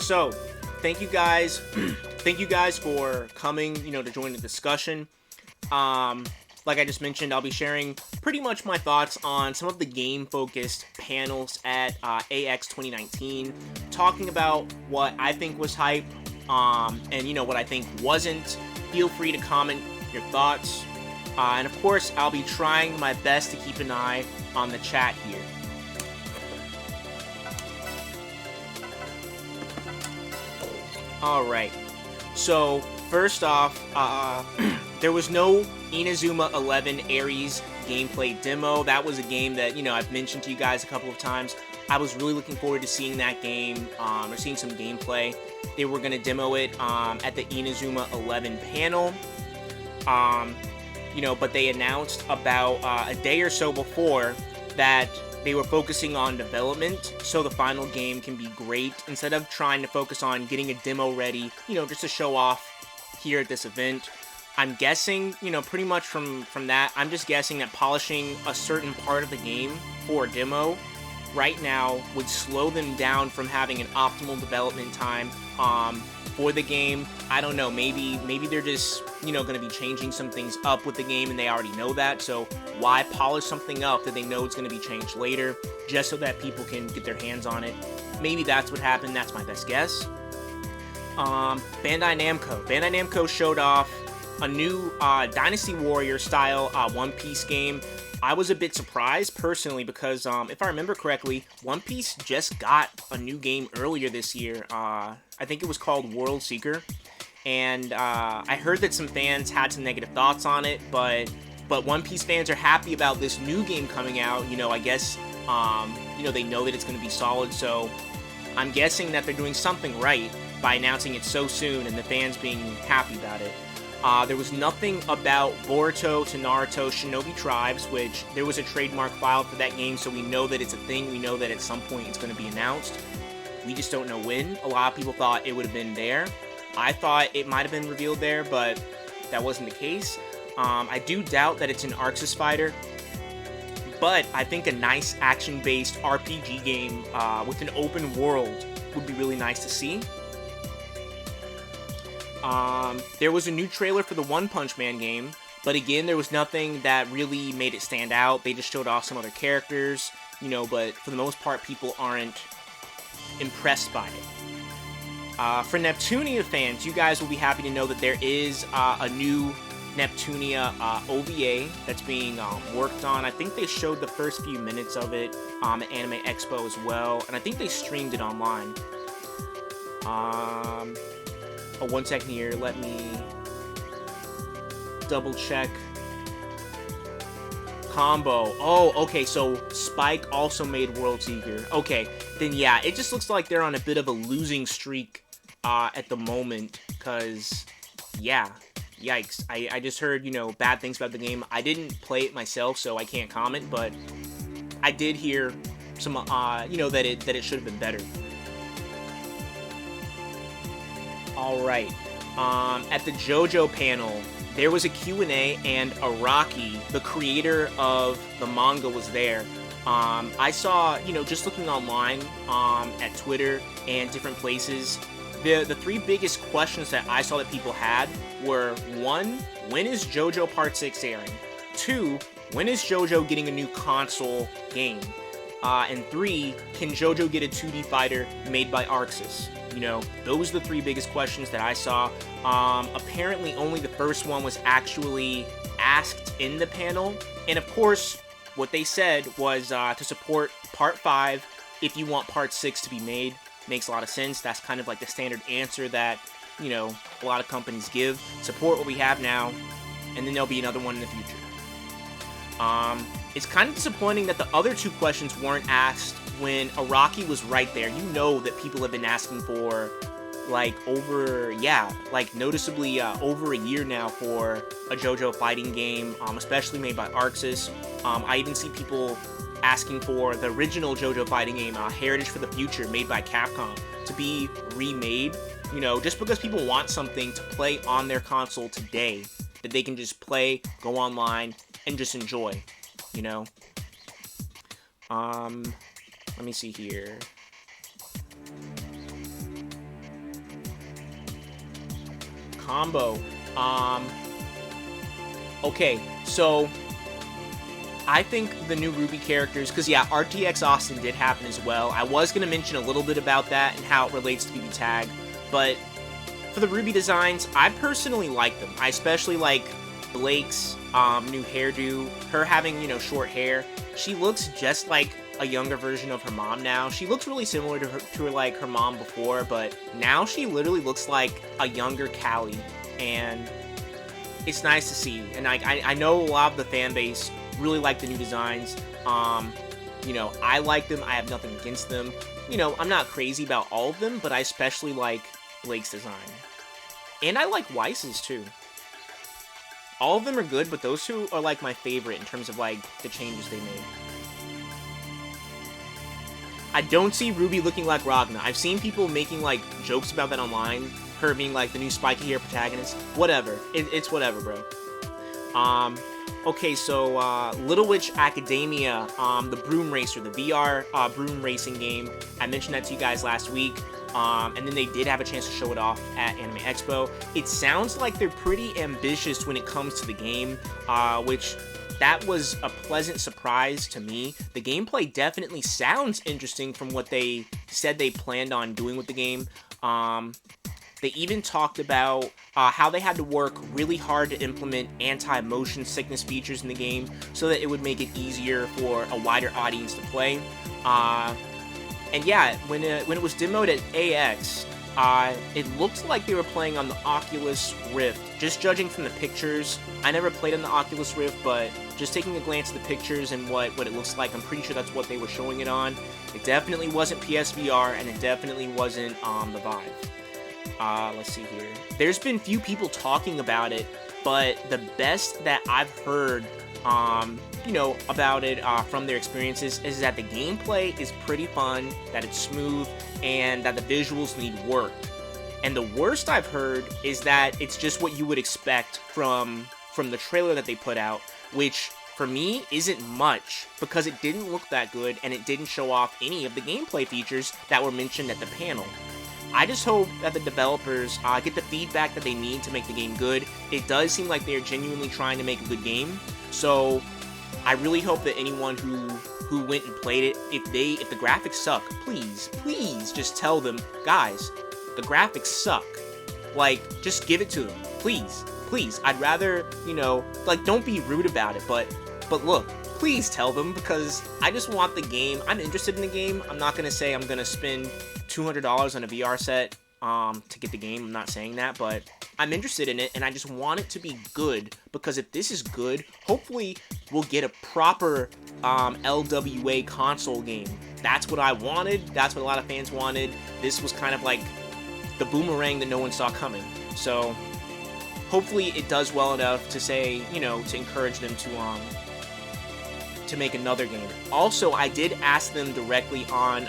So, thank you guys. Thank you guys for coming, to join the discussion. Like I just mentioned, I'll be sharing pretty much my thoughts on some of the game-focused panels at AX 2019, talking about what I think was hype, and what I think wasn't. Feel free to comment your thoughts, and of course, I'll be trying my best to keep an eye on the chat here. Alright, so first off, there was no Inazuma 11 Aries gameplay demo. That was a game that, I've mentioned to you guys a couple of times. I was really looking forward to seeing that game, or seeing some gameplay. They were going to demo it at the Inazuma 11 panel. But they announced about a day or so before that they were focusing on development, so the final game can be great, instead of trying to focus on getting a demo ready, just to show off here at this event. I'm guessing, pretty much from that, I'm just guessing that polishing a certain part of the game for a demo right now would slow them down from having an optimal development time for the game. I don't know, maybe they're just, going to be changing some things up with the game and they already know that, so why polish something up that they know it's going to be changed later, just so that people can get their hands on it? Maybe that's what happened, that's my best guess. Bandai Namco showed off a new Dynasty Warrior style One Piece game. I was a bit surprised personally because if I remember correctly, One Piece just got a new game earlier this year. I think it was called World Seeker, and I heard that some fans had some negative thoughts on it, but One Piece fans are happy about this new game coming out. I guess they know that it's going to be solid, so I'm guessing that they're doing something right by announcing it so soon and the fans being happy about it. There was nothing about Boruto to Naruto Shinobi Tribes, which there was a trademark filed for that game, so we know that it's a thing. We know that at some point it's going to be announced. We just don't know when. A lot of people thought it would have been there. I thought it might have been revealed there, but that wasn't the case. I do doubt that it's an Arc Sys fighter, but I think a nice action-based RPG game with an open world would be really nice to see. There was a new trailer for the One Punch Man game, but again, there was nothing that really made it stand out. They just showed off some other characters, but for the most part, people aren't impressed by it. For Neptunia fans, you guys will be happy to know that there is a new Neptunia OVA that's being worked on. I think they showed the first few minutes of it at Anime Expo as well, and I think they streamed it online. Oh, 1 second here, let me double check. Combo. Oh, okay, so Spike also made World Seeker. Okay, then yeah, it just looks like they're on a bit of a losing streak at the moment, because, yeah, yikes. I just heard, bad things about the game. I didn't play it myself, so I can't comment, but I did hear some, that it should have been better. Alright, at the JoJo panel, there was a Q&A, and Araki, the creator of the manga, was there. I saw, just looking online at Twitter and different places, the three biggest questions that I saw that people had were, 1, when is JoJo Part 6 airing? 2, when is JoJo getting a new console game? And 3, can JoJo get a 2D fighter made by Arc Sys? Those are the three biggest questions that I saw. Apparently only the first one was actually asked in the panel. And of course, what they said was to support Part 5 if you want Part 6 to be made. Makes a lot of sense. That's kind of like the standard answer that, a lot of companies give. Support what we have now, and then there'll be another one in the future. It's kind of disappointing that the other two questions weren't asked when Araki was right there. That people have been asking for, noticeably over a year now for a JoJo fighting game, especially made by Arc Sys. I even see people asking for the original JoJo fighting game, Heritage for the Future, made by Capcom, to be remade. Just because people want something to play on their console today, that they can just play, go online, and just enjoy. Let me see here. combo. Okay, so I think the new Ruby characters, because yeah, RTX Austin did happen as well. I was going to mention a little bit about that and how it relates to BBTAG, but for the Ruby designs, I personally like them. I especially like Blake's new hairdo, her having, you know, short hair. She looks just like a younger version of her mom now. She looks really similar to her like her mom before, but now she literally looks like a younger Callie, and it's nice to see. And I know a lot of the fan base really like the new designs. You know, I like them. I have nothing against them. You know, I'm not crazy about all of them, but I especially like Blake's design. And I like Weiss's too. All of them are good, but those two are like my favorite in terms of like the changes they made. I don't see Ruby looking like Ragna. I've seen people making like jokes about that online. Her being like the new spiky hair protagonist. Whatever. It's whatever, bro. Okay, so Little Witch Academia, the Broom Racer, the VR broom racing game. I mentioned that to you guys last week. And then they did have a chance to show it off at Anime Expo. It sounds like they're pretty ambitious when it comes to the game, which that was a pleasant surprise to me. The gameplay definitely sounds interesting from what they said they planned on doing with the game. They even talked about how they had to work really hard to implement anti-motion sickness features in the game so that it would make it easier for a wider audience to play. And yeah, when it was demoed at AX, it looked like they were playing on the Oculus Rift. Just judging from the pictures, I never played on the Oculus Rift, but just taking a glance at the pictures and what it looks like, I'm pretty sure that's what they were showing it on. It definitely wasn't PSVR, and it definitely wasn't the Vive. Let's see here. There's been few people talking about it, but the best that I've heard, you know, about it from their experiences is that the gameplay is pretty fun, that it's smooth, and that the visuals need work. And the worst I've heard is that it's just what you would expect from the trailer that they put out, which for me isn't much because it didn't look that good and it didn't show off any of the gameplay features that were mentioned at the panel. I just hope that the developers get the feedback that they need to make the game good. It does seem like they're genuinely trying to make a good game, so I really hope that anyone who went and played it, if the graphics suck, please just tell them, guys, the graphics suck. Like, just give it to them, please. I'd rather, you know, like, don't be rude about it, but look, please tell them, because I just want the game. I'm interested in the game. I'm not gonna say I'm gonna spend $200 on a VR set to get the game. I'm not saying that, but I'm interested in it, and I just want it to be good, because if this is good, hopefully we'll get a proper LWA console game. That's what I wanted. That's what a lot of fans wanted. This was kind of like the boomerang that no one saw coming. So hopefully it does well enough to say, you know, to encourage them to make another game. Also, I did ask them directly on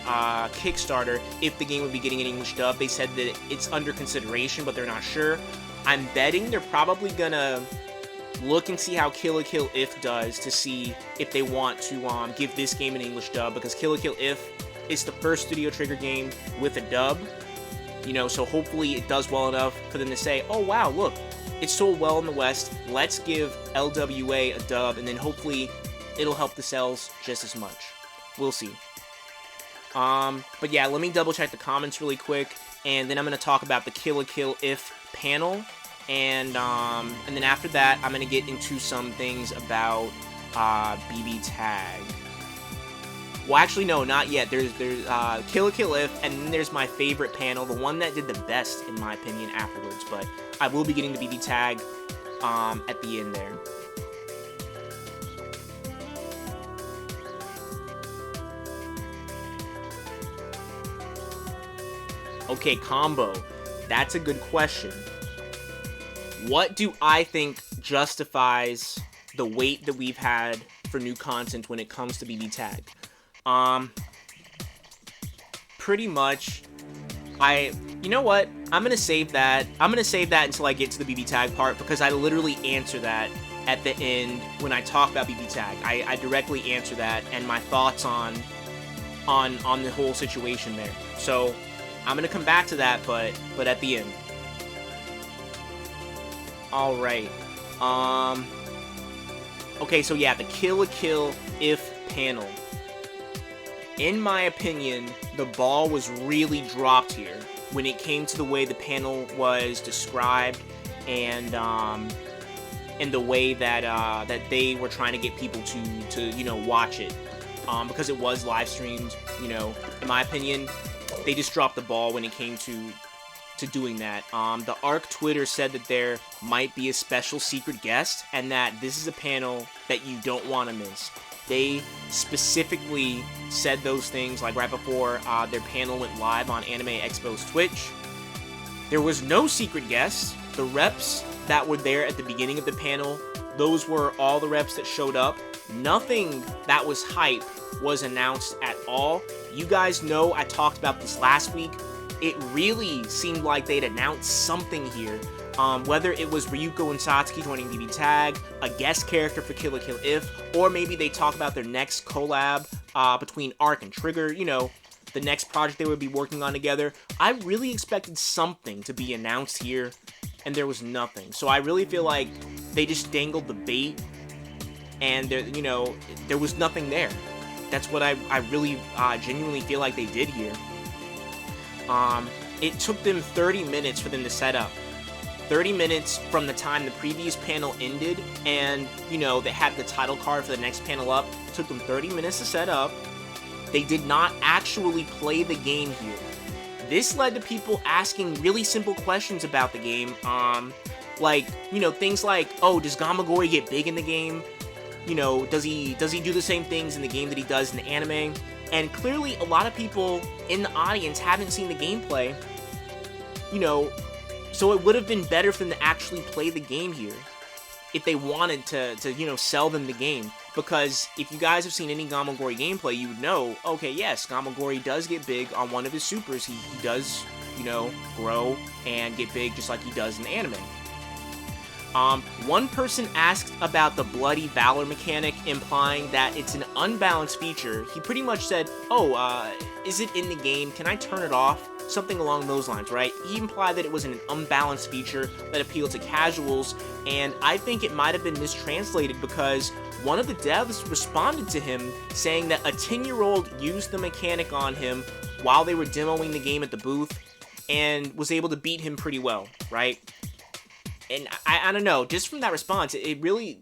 Kickstarter if the game would be getting an English dub. They said that it's under consideration, but they're not sure. I'm betting they're probably gonna look and see how Kill la Kill If does to see if they want to give this game an English dub, because Kill la Kill If is the first Studio Trigger game with a dub. You know, so hopefully it does well enough for them to say, oh wow, look, it sold well in the West, let's give LWA a dub, and then hopefully it'll help the sales just as much. We'll see. But yeah, let me double check the comments really quick, and then I'm gonna talk about the Kill la Kill If panel, and then after that, I'm gonna get into some things about BBTAG. Well, actually, no, not yet. There's Kill la Kill If, and then there's my favorite panel, the one that did the best, in my opinion, afterwards. But I will be getting to BBTAG at the end there. Okay, combo. That's a good question. What do I think justifies the wait that we've had for new content when it comes to BBTAG? Pretty much, you know what? I'm gonna save that. I'm gonna save that until I get to the BBTAG part, because I literally answer that at the end when I talk about BBTAG. I directly answer that and my thoughts on the whole situation there. So I'm gonna come back to that, but at the end. All right. Um. Okay, so yeah, the Kill la Kill if panel. In my opinion, the ball was really dropped here when it came to the way the panel was described, and the way that that they were trying to get people to watch it, because it was live streamed. In my opinion, they just dropped the ball when it came to doing that. The Arc Twitter said that there might be a special secret guest, and that this is a panel that you don't want to miss. They specifically said those things like right before their panel went live on Anime Expo's Twitch. There was no secret guest. The reps that were there at the beginning of the panel, those were all the reps that showed up. Nothing that was hype was announced at all. You guys know I talked about this last week. It really seemed like they'd announced something here. Whether it was Ryuko and Satsuki joining BBTAG, a guest character for Kill la Kill if, or maybe they talk about their next collab between Arc and Trigger, the next project they would be working on together. I really expected something to be announced here, and there was nothing. So I really feel like they just dangled the bait, and there was nothing there. That's what I really genuinely feel like they did here. It took them 30 minutes for them to set up. 30 minutes from the time the previous panel ended, and they had the title card for the next panel up. It took them 30 minutes to set up. They did not actually play the game here. This led to people asking really simple questions about the game. Things like, oh, does Gamagori get big in the game? Does he do the same things in the game that he does in the anime? And clearly a lot of people in the audience haven't seen the gameplay, so it would have been better for them to actually play the game here if they wanted to sell them the game. Because if you guys have seen any Gamagori gameplay, you would know, okay, yes, Gamagori does get big on one of his supers. He does, grow and get big just like he does in the anime. One person asked about the Bloody Valor mechanic, implying that it's an unbalanced feature. He pretty much said, oh, is it in the game? Can I turn it off? Something along those lines, right? He implied that it was an unbalanced feature that appealed to casuals, and I think it might have been mistranslated because one of the devs responded to him saying that a 10-year-old used the mechanic on him while they were demoing the game at the booth and was able to beat him pretty well, right? And I don't know, just from that response, it really,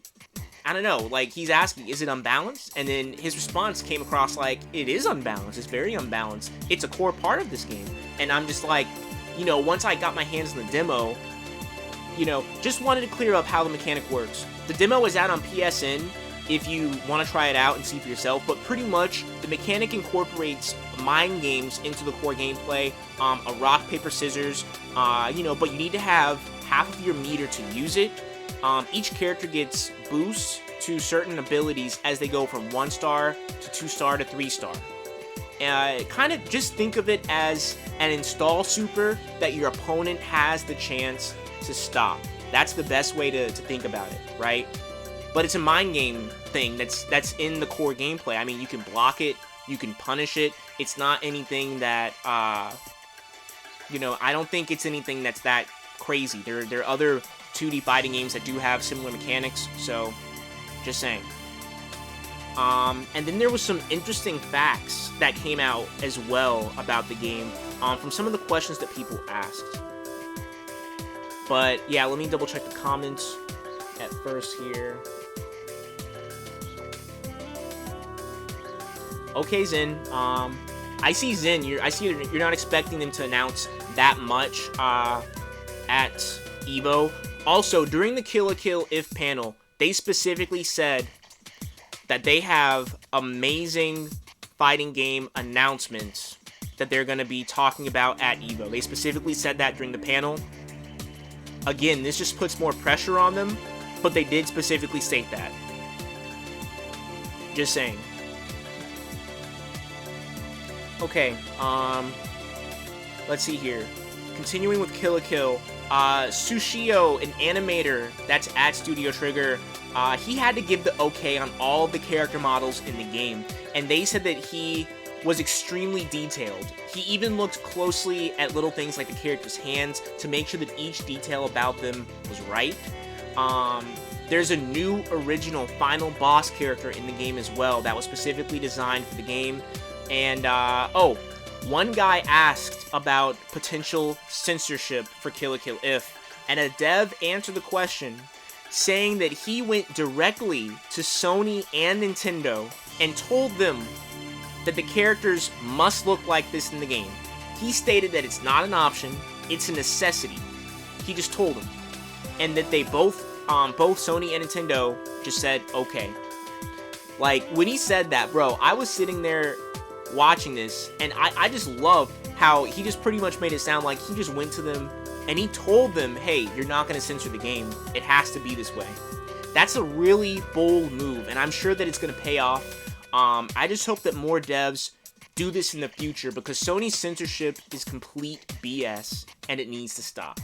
I don't know, like, he's asking, is it unbalanced? And then his response came across like, it is unbalanced, it's very unbalanced, it's a core part of this game. And I'm just like, once I got my hands on the demo, just wanted to clear up how the mechanic works. The demo is out on PSN if you want to try it out and see for yourself, but pretty much the mechanic incorporates mind games into the core gameplay, a rock, paper, scissors, but you need to have half of your meter to use it. Each character gets boosts to certain abilities as they go from 1-star to 2-star to 3-star. Kind of just think of it as an install super that your opponent has the chance to stop. That's the best way to think about it, right? But it's a mind game thing that's in the core gameplay. I mean, you can block it, you can punish it. It's not anything that, I don't think it's anything that's that crazy. There are other 2D fighting games that do have similar mechanics, so just saying. And then there was some interesting facts that came out as well about the game from some of the questions that people asked. But yeah, let me double check the comments at first here. Okay, Zen. I see Zen. I see you're not expecting them to announce that much at Evo. Also, during the Kill la Kill if panel, they specifically said that they have amazing fighting game announcements that they're going to be talking about at Evo. They specifically said that during the panel. Again, this just puts more pressure on them, but they did specifically state that. Just saying. Okay, let's see here. Continuing with Kill la Kill, Sushio, an animator that's at Studio Trigger, he had to give the okay on all the character models in the game, and they said that he was extremely detailed. He even looked closely at little things like the characters' hands to make sure that each detail about them was right. There's a new original final boss character in the game as well that was specifically designed for the game. And, one guy asked about potential censorship for Kill la Kill If, and a dev answered the question, saying that he went directly to Sony and Nintendo and told them that the characters must look like this in the game. He stated that it's not an option, it's a necessity. He just told them. And that they both Sony and Nintendo just said, okay. Like, when he said that, bro, I was sitting there watching this, and I just love how he just pretty much made it sound like he just went to them and he told them, hey, you're not going to censor the game. It has to be this way. That's a really bold move, and I'm sure that it's going to pay off. I just hope that more devs do this in the future, because Sony's censorship is complete BS, and it needs to stop.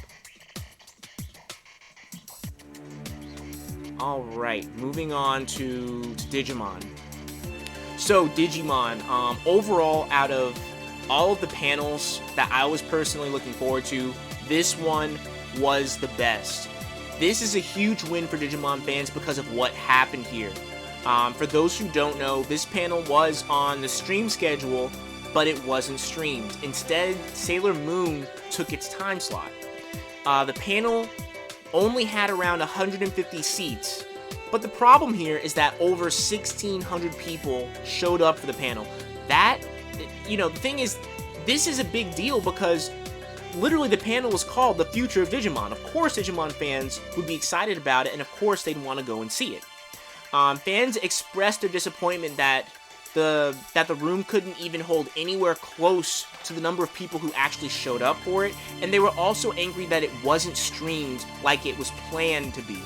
Alright, moving on to Digimon. So, Digimon, overall, out of all of the panels that I was personally looking forward to, this one was the best. This is a huge win for Digimon fans because of what happened here. For those who don't know, this panel was on the stream schedule, but it wasn't streamed. Instead, Sailor Moon took its time slot. The panel only had around 150 seats, but the problem here is that over 1,600 people showed up for the panel. That, the thing is, this is a big deal because literally the panel was called The Future of Digimon. Of course Digimon fans would be excited about it, and of course they'd want to go and see it. Fans expressed their disappointment that the room couldn't even hold anywhere close to the number of people who actually showed up for it, and they were also angry that it wasn't streamed like it was planned to be.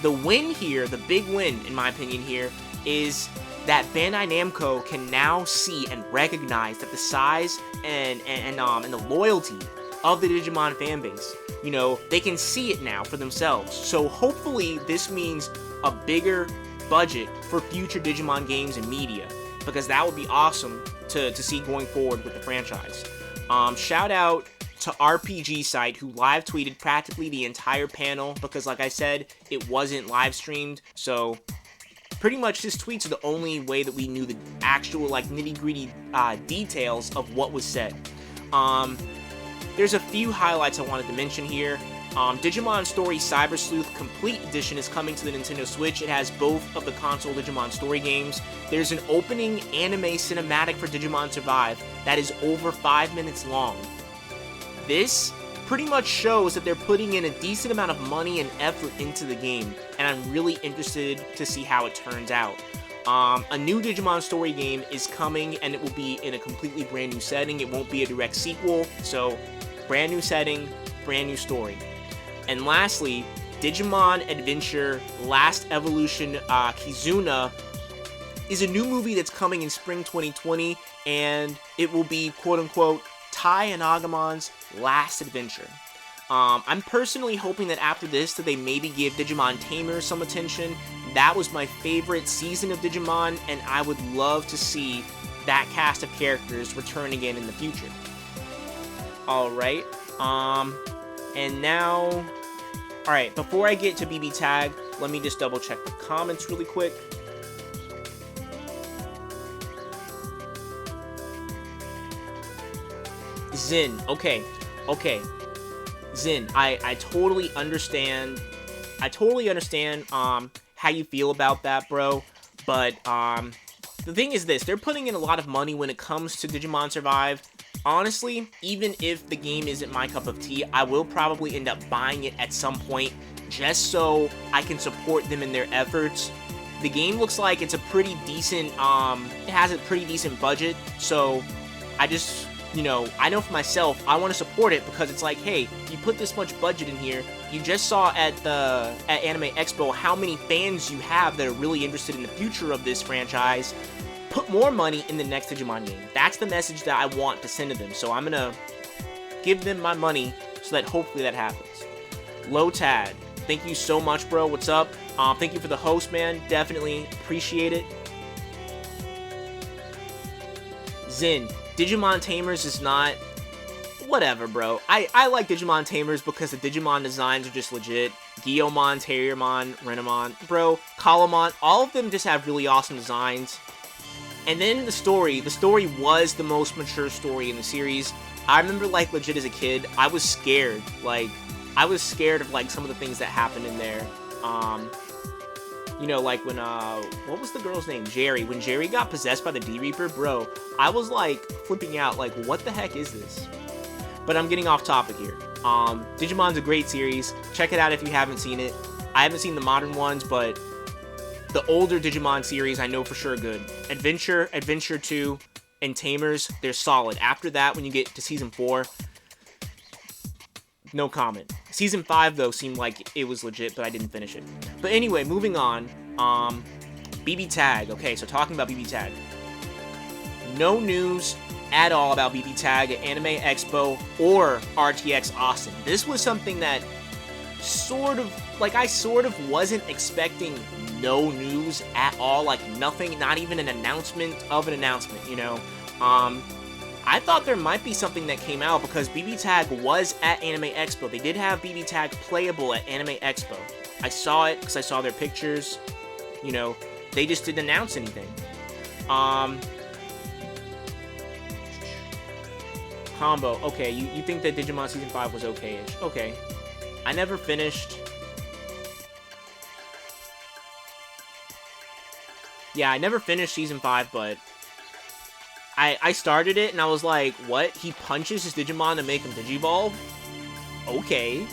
The win here, the big win in my opinion here, is that Bandai Namco can now see and recognize that the size and the loyalty of the Digimon fanbase, they can see it now for themselves. So hopefully this means a bigger budget for future Digimon games and media, because that would be awesome to see going forward with the franchise. Shout out to RPG Site, who live tweeted practically the entire panel, because like I said, it wasn't live streamed, so pretty much his tweets are the only way that we knew the actual nitty-gritty details of what was said. There's a few highlights I wanted to mention here. Digimon Story Cyber Sleuth Complete Edition is coming to the Nintendo Switch. It has both of the console Digimon Story games. There's an opening anime cinematic for Digimon Survive that is over 5 minutes long. This pretty much shows that they're putting in a decent amount of money and effort into the game, and I'm really interested to see how it turns out. A new Digimon Story game is coming, and it will be in a completely brand new setting. It won't be a direct sequel, so brand new setting, brand new story. And lastly, Digimon Adventure Last Evolution Kizuna is a new movie that's coming in spring 2020, and it will be quote-unquote Tai and Agamon's last adventure. I'm personally hoping that after this that they maybe give Digimon Tamer some attention. That was my favorite season of Digimon, and I would love to see that cast of characters return again in the future. Alright, and now, alright, before I get to BBTAG, let me just double check the comments really quick. Zin, okay, Zin, I totally understand, how you feel about that, bro, but, the thing is this, they're putting in a lot of money when it comes to Digimon Survive. Honestly, even if the game isn't my cup of tea, I will probably end up buying it at some point, just so I can support them in their efforts. The game looks like it's a pretty decent, it has a pretty decent budget, so I just, I know for myself, I want to support it because it's like, hey, you put this much budget in here, you just saw at Anime Expo how many fans you have that are really interested in the future of this franchise. Put more money in the next Digimon game. That's the message that I want to send to them, so I'm gonna give them my money so that hopefully that happens. Lotad, thank you so much, bro. What's up? Thank you for the host, man. Definitely appreciate it. Zin, Digimon Tamers is not... Whatever, bro. I like Digimon Tamers because the Digimon designs are just legit. Guillaumon, Terriermon, Renamon, bro, Kalamon, all of them just have really awesome designs. And then the story was the most mature story in the series. I remember, like, legit as a kid, I was scared. Like, I was scared of, like, some of the things that happened in there. You know, like when, what was the girl's name? Jerry. When Jerry got possessed by the D-Reaper, bro, I was, like, flipping out, like, what the heck is this? But I'm getting off topic here. Digimon's a great series. Check it out if you haven't seen it. I haven't seen the modern ones, but the older Digimon series I know for sure are good. Adventure, Adventure 2, and Tamers, they're solid. After that, when you get to Season 4, no comment. Season 5, though, seemed like it was legit, but I didn't finish it. But anyway, moving on. BBTAG. Okay, so talking about BBTAG. No news at all about BBTAG at Anime Expo or RTX Austin. This was something that I sort of wasn't expecting no news at all, like nothing, not even an announcement of an announcement, you know. I thought there might be something that came out because BBTAG was at Anime Expo. They did have BBTAG playable at Anime Expo. I saw it because I saw their pictures, you know. They just didn't announce anything. Combo. Okay, you think that Digimon Season 5 was okay-ish. Okay. I never finished. Yeah, I never finished Season 5, but I started it and I was like, what? He punches his Digimon to make him Digivolve? Okay.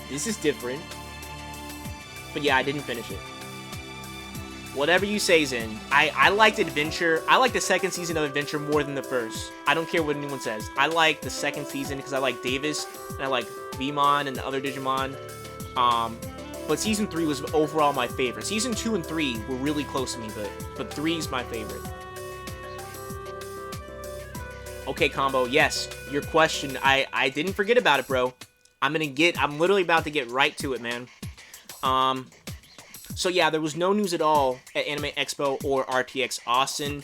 This is different. But yeah, I didn't finish it. Whatever you say, Zin. I liked Adventure. I like the second season of Adventure more than the first. I don't care what anyone says. I like the second season because I like Davis and I like Vmon and the other Digimon. But Season 3 was overall my favorite. Season 2 and 3 were really close to me, but 3 is my favorite. Okay, Combo. Yes, your question. I didn't forget about it, bro. I'm literally about to get right to it, man. So yeah, there was no news at all at Anime Expo or RTX Austin.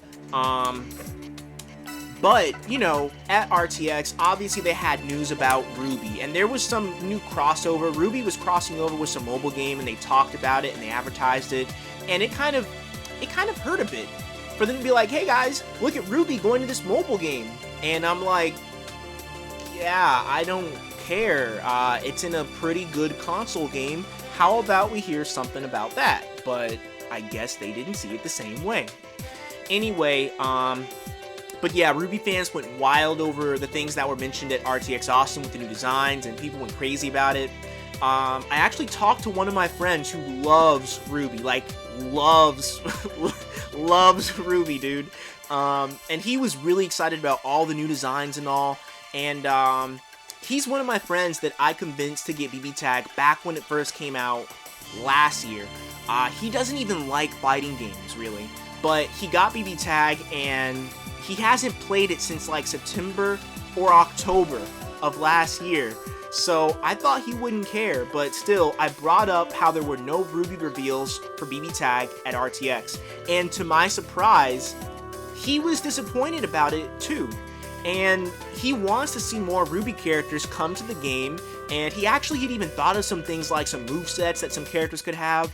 But, you know, at RTX, obviously they had news about Ruby, and there was some new crossover. Ruby was crossing over with some mobile game, and they talked about it, and they advertised it, and it kind of hurt a bit for them to be like, hey guys, look at Ruby going to this mobile game. And I'm like, yeah, I don't care. It's in a pretty good console game. How about we hear something about that? But I guess they didn't see it the same way. Anyway, but yeah, Ruby fans went wild over the things that were mentioned at RTX Austin with the new designs, and people went crazy about it. I actually talked to one of my friends who loves Ruby, like loves Ruby, dude. And he was really excited about all the new designs and all. And he's one of my friends that I convinced to get BBTAG back when it first came out last year. He doesn't even like fighting games, really. But he got BBTAG, and he hasn't played it since like September or October of last year. So I thought he wouldn't care, but still, I brought up how there were no Ruby reveals for BBTAG at RTX. And to my surprise, he was disappointed about it too. And he wants to see more Ruby characters come to the game, and he actually had even thought of some things like some movesets that some characters could have.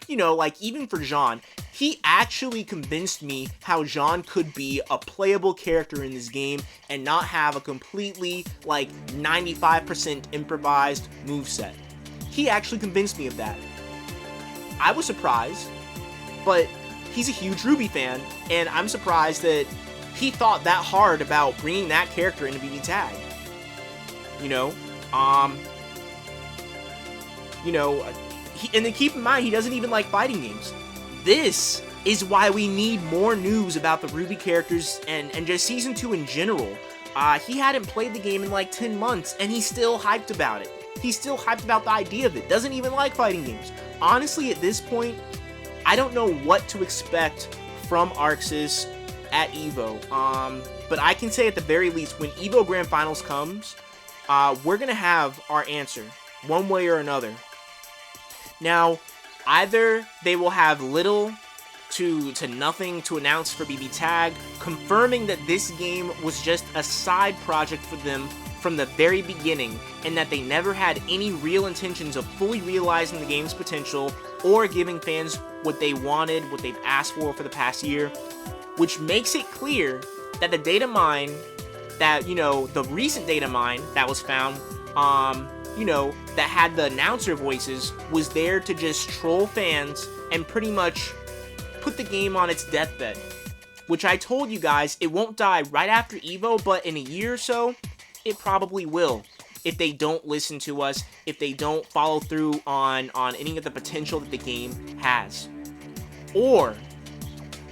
You know, like even for Jean, he actually convinced me how Jean could be a playable character in this game and not have a completely, like, 95% improvised moveset. He actually convinced me of that. I was surprised, but he's a huge Ruby fan, and I'm surprised that he thought that hard about bringing that character into BBTAG. You know, and then keep in mind, he doesn't even like fighting games. This is why we need more news about the Ruby characters and just Season 2 in general. He hadn't played the game in like 10 months, and he's still hyped about it. He's still hyped about the idea of it. Doesn't even like fighting games. Honestly, at this point, I don't know what to expect from Arc Sys at EVO. But I can say at the very least, when EVO Grand Finals comes, we're going to have our answer, one way or another. Now, either they will have little to nothing to announce for BBTAG, confirming that this game was just a side project for them from the very beginning, and that they never had any real intentions of fully realizing the game's potential or giving fans what they wanted, what they've asked for the past year, which makes it clear that the data mine that, the recent data mine that was found, that had the announcer voices was there to just troll fans and pretty much put the game on its deathbed. Which I told you guys, it won't die right after Evo, but in a year or so, it probably will. If they don't listen to us, if they don't follow through on any of the potential that the game has. Or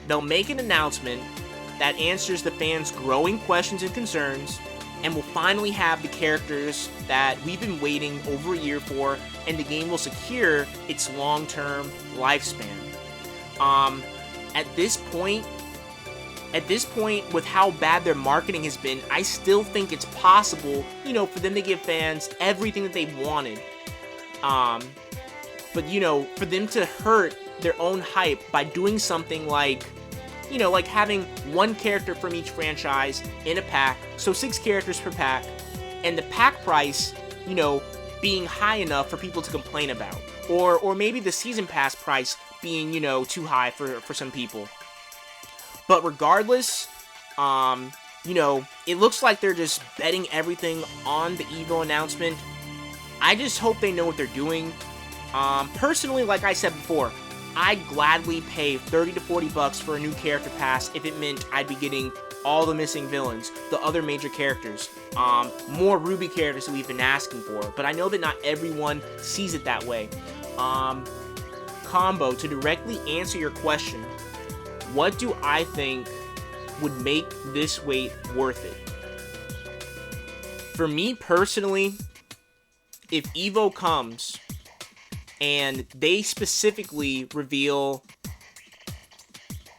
they'll make an announcement that answers the fans' growing questions and concerns, and will finally have the characters that we've been waiting over a year for, and the game will secure its long-term lifespan. At this point, with how bad their marketing has been, I still think it's possible, for them to give fans everything that they wanted. But, for them to hurt their own hype by doing something like, like having one character from each franchise in a pack, so 6 characters per pack, and the pack price, being high enough for people to complain about. Or maybe the season pass price being, too high for some people. But regardless, it looks like they're just betting everything on the Evo announcement. I just hope they know what they're doing. Personally, like I said before, I'd gladly pay $30 to $40 for a new character pass if it meant I'd be getting all the missing villains, the other major characters, more Ruby characters that we've been asking for. But I know that not everyone sees it that way. Combo, to directly answer your question, what do I think would make this wait worth it? For me personally, if Evo comes and they specifically reveal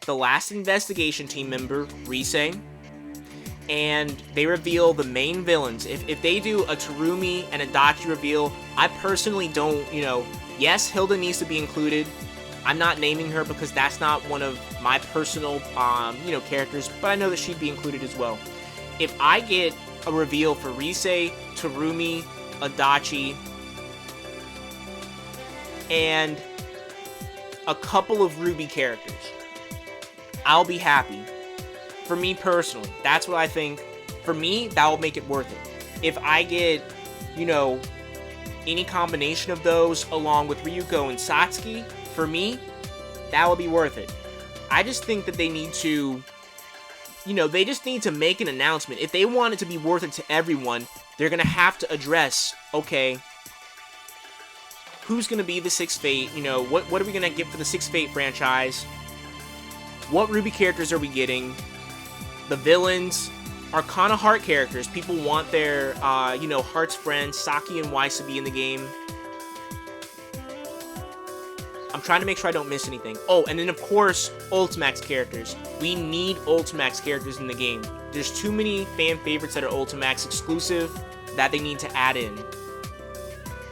the last investigation team member, Rise, and they reveal the main villains, if they do a Terumi and a Dachi reveal, I personally don't, yes, Hilda needs to be included. I'm not naming her because that's not one of my personal, characters, but I know that she'd be included as well. If I get a reveal for Rise, Terumi, Adachi, and a couple of Ruby characters, I'll be happy. For me personally, that's what I think. For me, that will make it worth it. If I get, any combination of those along with Ryuko and Satsuki, for me, that will be worth it. I just think that they need to, they just need to make an announcement. If they want it to be worth it to everyone, they're going to have to address, okay, who's going to be the 6th Fate? What are we going to get for the 6th Fate franchise? What Ruby characters are we getting? The villains are kind of heart characters. People want their, Heart's friends, Saki and Weiss, to be in the game. I'm trying to make sure I don't miss anything. Oh, and then of course, Ultimax characters. We need Ultimax characters in the game. There's too many fan favorites that are Ultimax exclusive that they need to add in.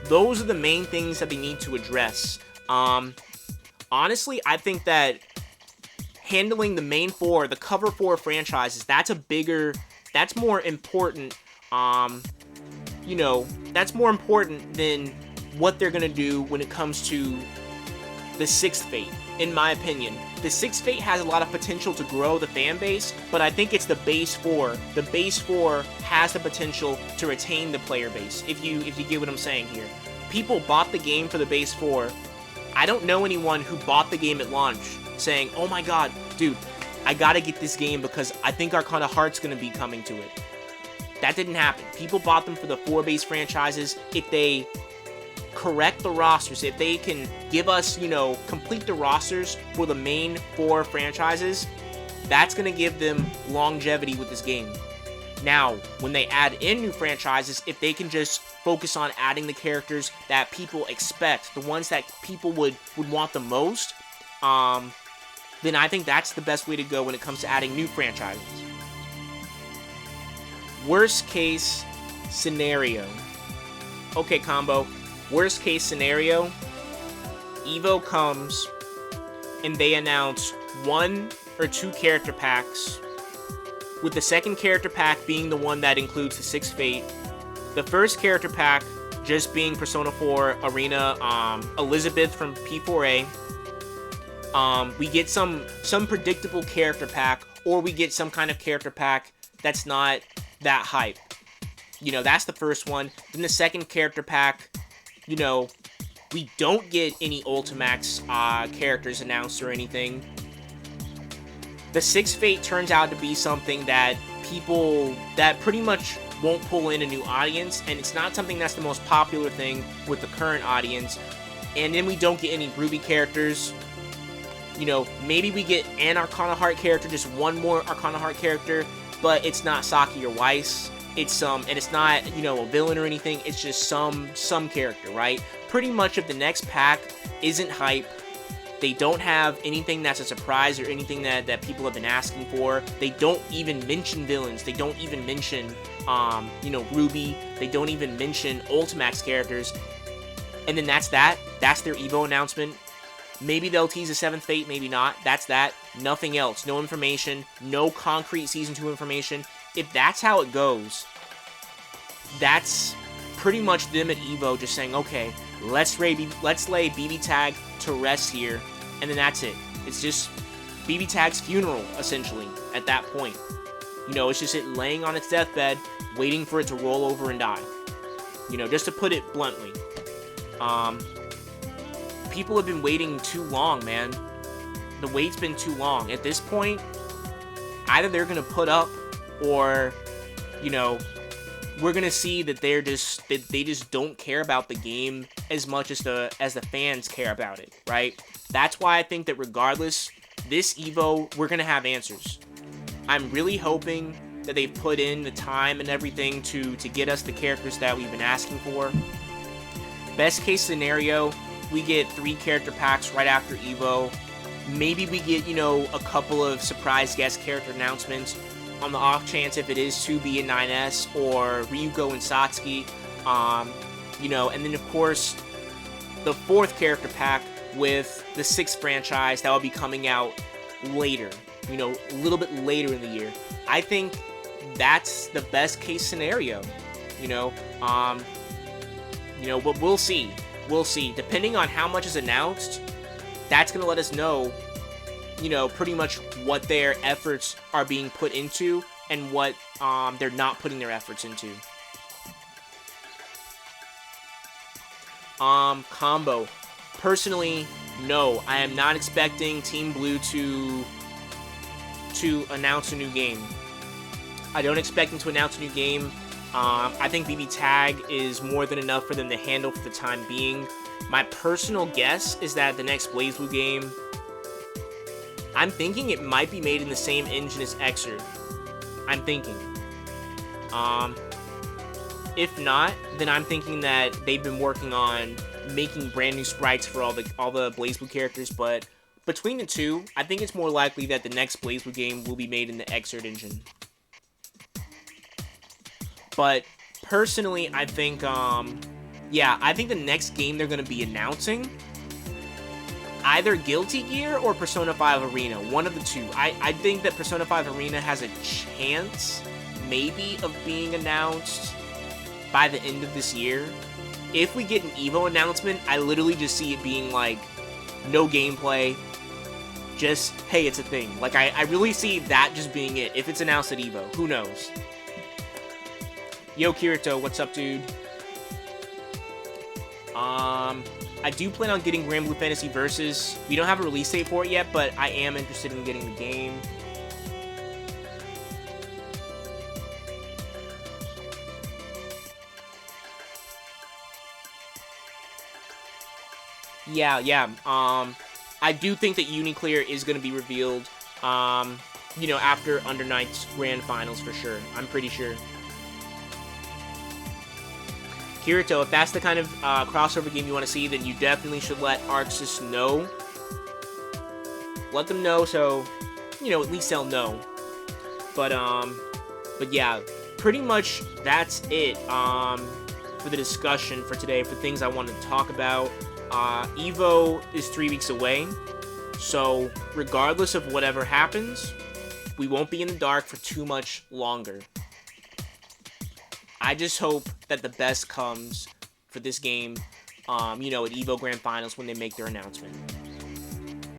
Those are the main things that they need to address. Honestly, I think that handling the main 4, the cover 4 franchises, that's more important, that's more important than what they're gonna do when it comes to the 6th Fate, in my opinion. The 6th Fate has a lot of potential to grow the fan base, but I think it's the base 4. The base 4 has the potential to retain the player base, if you get what I'm saying here. People bought the game for the base 4. I don't know anyone who bought the game at launch saying, oh my god, dude, I gotta get this game because I think Arcana Heart's gonna be coming to it. That didn't happen. People bought them for the 4 base franchises. If they correct the rosters, if they can give us, complete the rosters for the main 4 franchises, that's gonna give them longevity with this game. Now, when they add in new franchises, if they can just focus on adding the characters that people expect, the ones that people would want the most, then I think that's the best way to go when it comes to adding new franchises. Worst case scenario. Okay, Combo. Worst case scenario. Evo comes, and they announce 1 or 2 character packs, with the second character pack being the one that includes the 6 Fate. The first character pack just being Persona 4 Arena Elizabeth from P4A. We get some predictable character pack, or we get some kind of character pack that's not that hype. You know, that's the first one. Then the second character pack, you know, we don't get any Ultimax characters announced or anything. The 6 Fate turns out to be something that that pretty much won't pull in a new audience, and it's not something that's the most popular thing with the current audience. And then we don't get any Ruby characters. You know, maybe we get an Arcana Heart character, just one more Arcana Heart character, but it's not Saki or Weiss. It's and it's not, you know, a villain or anything. It's just some character, right? Pretty much if the next pack isn't hype, they don't have anything that's a surprise or anything that people have been asking for. They don't even mention villains. They don't even mention, you know, Ruby. They don't even mention Ultimax characters. And then that's that. That's their Evo announcement. Maybe they'll tease a 7th Fate, maybe not. That's that. Nothing else. No information. No concrete Season 2 information. If that's how it goes, that's pretty much them at Evo just saying, okay, let's lay BBTAG to rest here, and then that's it. It's just BBTAG's funeral, essentially, at that point. You know, it's just it laying on its deathbed, waiting for it to roll over and die. You know, just to put it bluntly. People have been waiting too long, man. The wait's been too long. At this point, either they're gonna put up, or, you know, we're gonna see that they just don't care about the game as much as the fans care about it, right? That's why I think that regardless, this Evo, we're gonna have answers. I'm really hoping that they've put in the time and everything to get us the characters that we've been asking for. Best case scenario, we get 3 character packs right after Evo. Maybe we get, you know, a couple of surprise guest character announcements on the off chance if it is 2B and 9S or Ryuko and Satsuki. You know, and then of course, the 4th character pack with the 6th franchise that will be coming out later. You know, a little bit later in the year. I think that's the best case scenario. You know, but we'll see. We'll see. Depending on how much is announced, that's going to let us know, you know, pretty much what their efforts are being put into and what they're not putting their efforts into. Combo. Personally, no. I am not expecting Team Blue to announce a new game. I don't expect them to announce a new game. I think BBTAG is more than enough for them to handle for the time being. My personal guess is that the next BlazBlue game, I'm thinking it might be made in the same engine as Xrd. I'm thinking. If not, then I'm thinking that they've been working on making brand new sprites for all the BlazBlue characters, but between the two, I think it's more likely that the next BlazBlue game will be made in the Xrd engine. But personally, I think, I think the next game they're going to be announcing, either Guilty Gear or Persona 5 Arena, one of the two. I think that Persona 5 Arena has a chance, maybe, of being announced by the end of this year. If we get an Evo announcement, I literally just see it being like, no gameplay, just, hey, it's a thing. Like, I really see that just being it. If it's announced at Evo, who knows? Yo, Kirito, what's up, dude? I do plan on getting Granblue Fantasy Versus. We don't have a release date for it yet, but I am interested in getting the game. Yeah. I do think that Uniclear is going to be revealed, after Under Night's Grand Finals for sure. I'm pretty sure. Kirito, if that's the kind of crossover game you want to see, then you definitely should let Arc Sys know. Let them know so, at least they'll know. But yeah, pretty much that's it for the discussion for today, for things I wanted to talk about. Evo is 3 weeks away. So, regardless of whatever happens, we won't be in the dark for too much longer. I just hope that the best comes for this game, at Evo Grand Finals when they make their announcement.